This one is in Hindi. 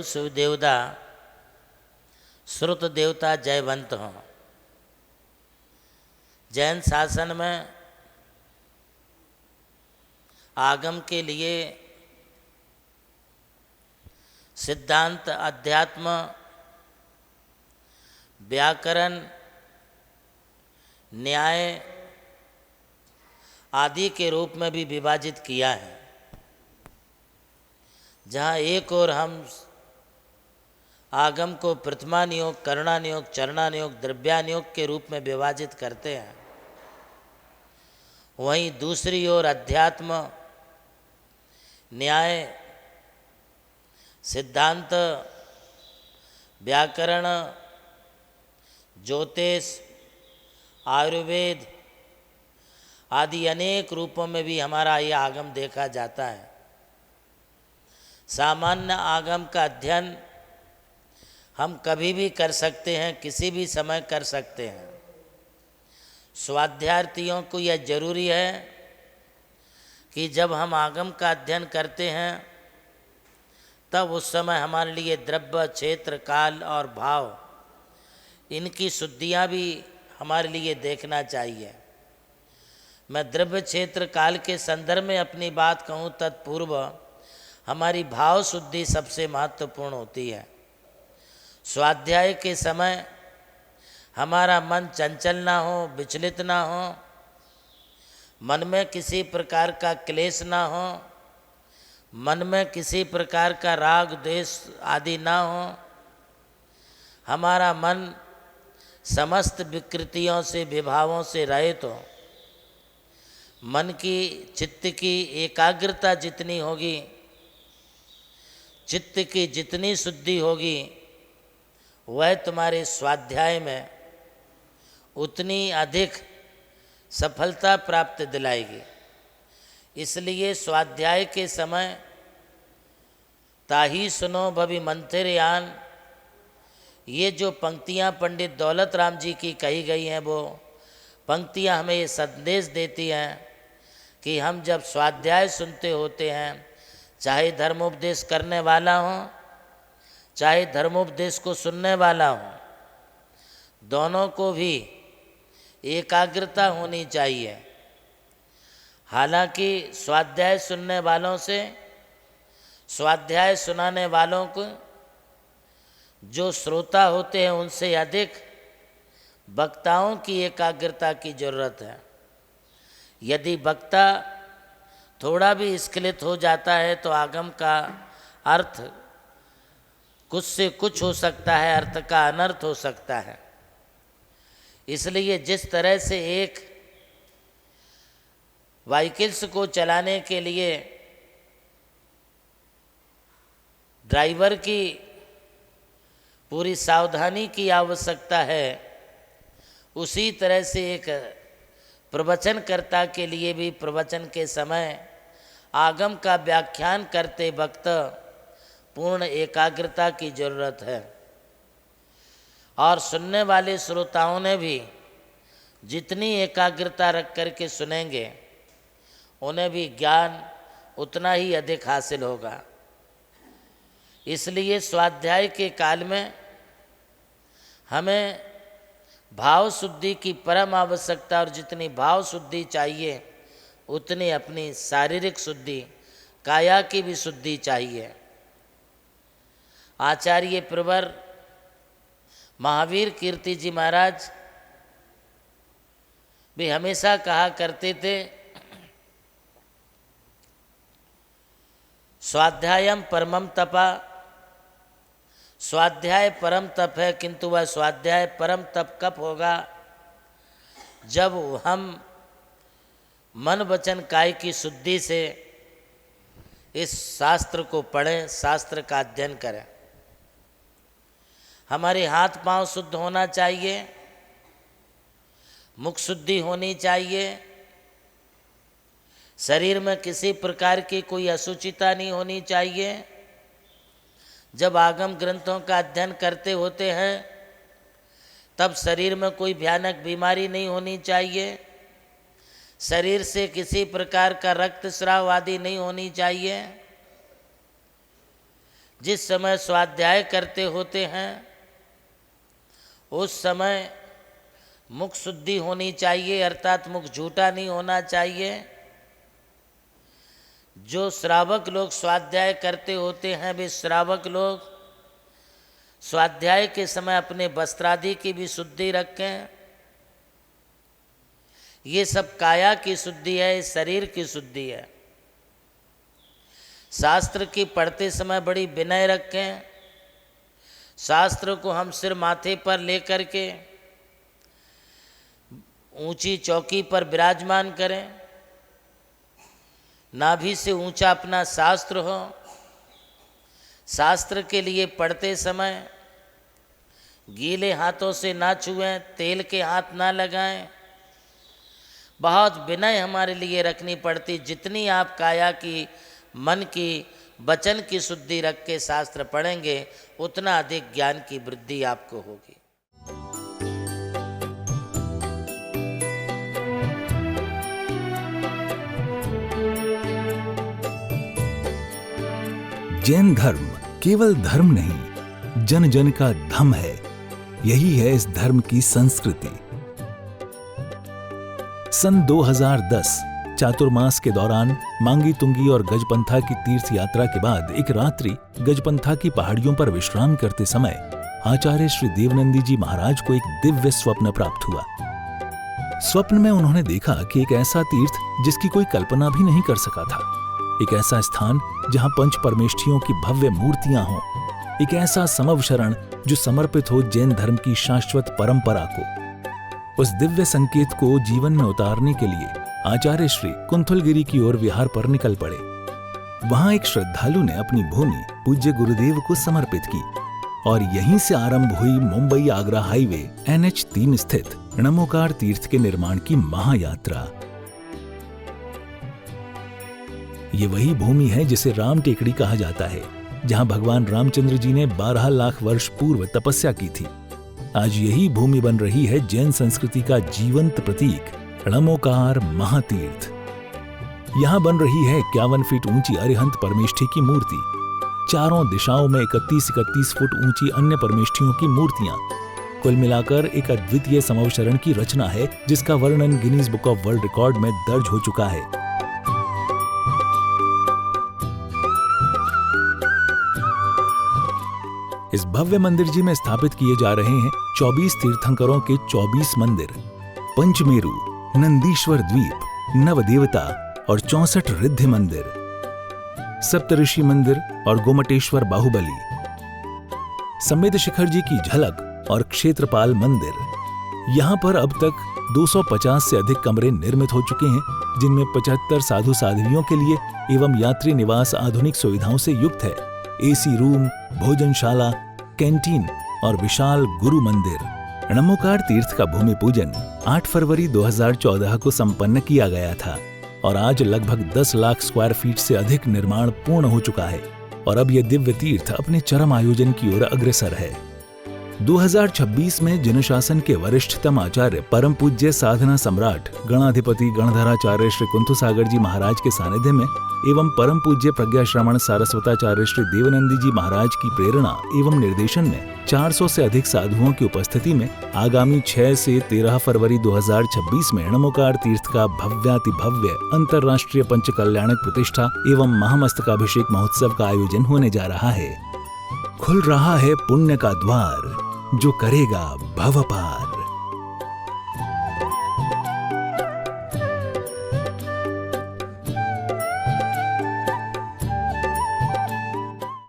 देव शिव देवता श्रुत देवता जयवंत हों। जैन शासन में आगम के लिए सिद्धांत, अध्यात्म, व्याकरण, न्याय आदि के रूप में भी विभाजित किया है। जहाँ एक और हम आगम को प्रथमानियोग, करणानियोग, चरणानियोग, द्रव्यानियोग के रूप में विभाजित करते हैं, वहीं दूसरी ओर अध्यात्म, न्याय, सिद्धांत, व्याकरण, ज्योतिष, आयुर्वेद आदि अनेक रूपों में भी हमारा ये आगम देखा जाता है। सामान्य आगम का अध्ययन हम कभी भी कर सकते हैं, किसी भी समय कर सकते हैं। स्वाध्यायर्थियों को यह जरूरी है कि जब हम आगम का अध्ययन करते हैं तब उस समय हमारे लिए द्रव्य, क्षेत्र, काल और भाव इनकी शुद्धियाँ भी हमारे लिए देखना चाहिए। मैं द्रव्य, क्षेत्र, काल के संदर्भ में अपनी बात कहूँ तत्पूर्व हमारी भाव शुद्धि सबसे महत्वपूर्ण होती है। स्वाध्याय के समय हमारा मन चंचल ना हो, विचलित ना हो, मन में किसी प्रकार का क्लेश ना हो, मन में किसी प्रकार का राग, द्वेष आदि ना हो। हमारा मन समस्त विकृतियों से, विभावों से रहित हो। मन की, चित्त की एकाग्रता जितनी होगी, चित्त की जितनी शुद्धि होगी, वह तुम्हारे स्वाध्याय में उतनी अधिक सफलता प्राप्त दिलाएगी। इसलिए स्वाध्याय के समय ताही सुनो भवि मंथिरयान, ये जो पंक्तियाँ पंडित दौलत राम जी की कही गई हैं, वो पंक्तियाँ हमें ये संदेश देती हैं कि हम जब स्वाध्याय सुनते होते हैं, चाहे धर्मोपदेश करने वाला हो, चाहे धर्मोपदेश को सुनने वाला हो, दोनों को भी एकाग्रता होनी चाहिए। हालांकि स्वाध्याय सुनने वालों से, स्वाध्याय सुनाने वालों को जो श्रोता होते हैं उनसे अधिक वक्ताओं की एकाग्रता की जरूरत है। यदि वक्ता थोड़ा भी स्खलित हो जाता है तो आगम का अर्थ कुछ से कुछ हो सकता है, अर्थ का अनर्थ हो सकता है। इसलिए जिस तरह से एक व्हीकल्स को चलाने के लिए ड्राइवर की पूरी सावधानी की आवश्यकता है, उसी तरह से एक प्रवचनकर्ता के लिए भी प्रवचन के समय आगम का व्याख्यान करते वक्त पूर्ण एकाग्रता की जरूरत है। और सुनने वाले श्रोताओं ने भी जितनी एकाग्रता रख कर के सुनेंगे, उन्हें भी ज्ञान उतना ही अधिक हासिल होगा। इसलिए स्वाध्याय के काल में हमें भाव शुद्धि की परम आवश्यकता, और जितनी भाव शुद्धि चाहिए उतनी अपनी शारीरिक शुद्धि, काया की भी शुद्धि चाहिए। आचार्य प्रवर महावीर कीर्ति जी महाराज भी हमेशा कहा करते थे, स्वाध्यायम परमम तपा, स्वाध्याय परम तप है, किंतु वह स्वाध्याय परम तप कब होगा? जब हम मन वचन काय की शुद्धि से इस शास्त्र को पढ़ें, शास्त्र का अध्ययन करें। हमारे हाथ पांव शुद्ध होना चाहिए, मुख शुद्धि होनी चाहिए, शरीर में किसी प्रकार की कोई अशुचिता नहीं होनी चाहिए। जब आगम ग्रंथों का अध्ययन करते होते हैं तब शरीर में कोई भयानक बीमारी नहीं होनी चाहिए, शरीर से किसी प्रकार का रक्तस्राव आदि नहीं होनी चाहिए। जिस समय स्वाध्याय करते होते हैं उस समय मुख शुद्धि होनी चाहिए, अर्थात मुख झूठा नहीं होना चाहिए। जो श्रावक लोग स्वाध्याय करते होते हैं वे श्रावक लोग स्वाध्याय के समय अपने वस्त्रादि की भी शुद्धि रखें। ये सब काया की शुद्धि है, शरीर की शुद्धि है। शास्त्र की पढ़ते समय बड़ी विनय रखें। शास्त्र को हम सिर माथे पर लेकर के ऊंची चौकी पर विराजमान करें। नाभि से ऊंचा अपना शास्त्र हो। शास्त्र के लिए पढ़ते समय गीले हाथों से ना छुएं, तेल के हाथ ना लगाएं। बहुत विनय हमारे लिए रखनी पड़ती। जितनी आप काया की, मन की, वचन की शुद्धि रख के शास्त्र पढ़ेंगे उतना अधिक ज्ञान की वृद्धि आपको होगी। जैन धर्म केवल धर्म नहीं, जन जन का धम है। यही है इस धर्म की संस्कृति। सन 2010 चातुर्मास के दौरान मांगी तुंगी और गजपंथा की तीर्थ यात्रा के बाद एक रात्रि गजपंथा की पहाड़ियों पर विश्राम करते समय आचार्य श्री देवनंदी जी महाराज को एक दिव्य स्वप्न प्राप्त हुआ। स्वप्न में उन्होंने देखा कि एक ऐसा तीर्थ जिसकी कोई कल्पना भी नहीं कर सका था, एक ऐसा स्थान जहां पंच परमेष्ठियों की भव्य मूर्तियां हों, एक ऐसा समव शरण जो समर्पित हो जैन धर्म की शाश्वत परंपरा को। उस दिव्य संकेत को जीवन में उतारने के लिए आचार्य श्री कुंथलगिरी की ओर विहार पर निकल पड़े। वहां एक श्रद्धालु ने अपनी भूमि पूज्य गुरुदेव को समर्पित की और यहीं से आरंभ हुई मुंबई आगरा हाईवे NH3 स्थित णमोकार तीर्थ के निर्माण की महायात्रा। ये वही भूमि है जिसे राम टेकड़ी कहा जाता है, जहां भगवान रामचंद्र जी ने 12 लाख वर्ष पूर्व तपस्या की थी। आज यही भूमि बन रही है जैन संस्कृति का जीवंत प्रतीक णमोकार महातीर्थ। यहां बन रही है 51 फीट ऊंची अरिहंत परमेष्ठी की मूर्ति, चारों दिशाओं में 31-31 फुट ऊंची अन्य परमेष्ठियों की मूर्तियां। कुल मिलाकर एक अद्वितीय समवशरण की रचना है जिसका वर्णन Guinness book of world record में दर्ज हो चुका है। इस भव्य मंदिर जी में स्थापित किए जा रहे हैं 24 तीर्थंकरों के 24 मंदिर, पंचमेरु, नंदीश्वर द्वीप, नवदेवता और 64 रिद्धि मंदिर, सप्तऋषि मंदिर और गोमटेश्वर बाहुबली, संवेद शिखर जी की झलक और क्षेत्रपाल मंदिर। यहाँ पर अब तक 250 से अधिक कमरे निर्मित हो चुके हैं, जिनमें 75 साधु साध्वियों के लिए एवं यात्री निवास आधुनिक सुविधाओं से युक्त है। AC रूम, भोजनशाला, कैंटीन और विशाल गुरु मंदिर। णमोकार तीर्थ का भूमि पूजन 8 फरवरी 2014 को संपन्न किया गया था और आज लगभग 10 लाख स्क्वायर फीट से अधिक निर्माण पूर्ण हो चुका है और अब यह दिव्य तीर्थ अपने चरम आयोजन की ओर अग्रसर है। 2026 में जिन शासन के वरिष्ठतम आचार्य परम पूज्य साधना सम्राट गणाधिपति गणधराचार्य श्री कुंथु सागर जी महाराज के सानिध्य में एवं परम पूज्य प्रज्ञा श्रवण सारस्वताचार्य श्री देवनंदी जी महाराज की प्रेरणा एवं निर्देशन में 400 से अधिक साधुओं की उपस्थिति में आगामी 6 से 13 फरवरी 2026 में णमोकार तीर्थ का भव्याति भव्य अंतर्राष्ट्रीय पंच कल्याणक प्रतिष्ठा एवं महामस्तकाभिषेक महोत्सव का आयोजन होने जा रहा है। खुल रहा है पुण्य का द्वार, जो करेगा भव पार।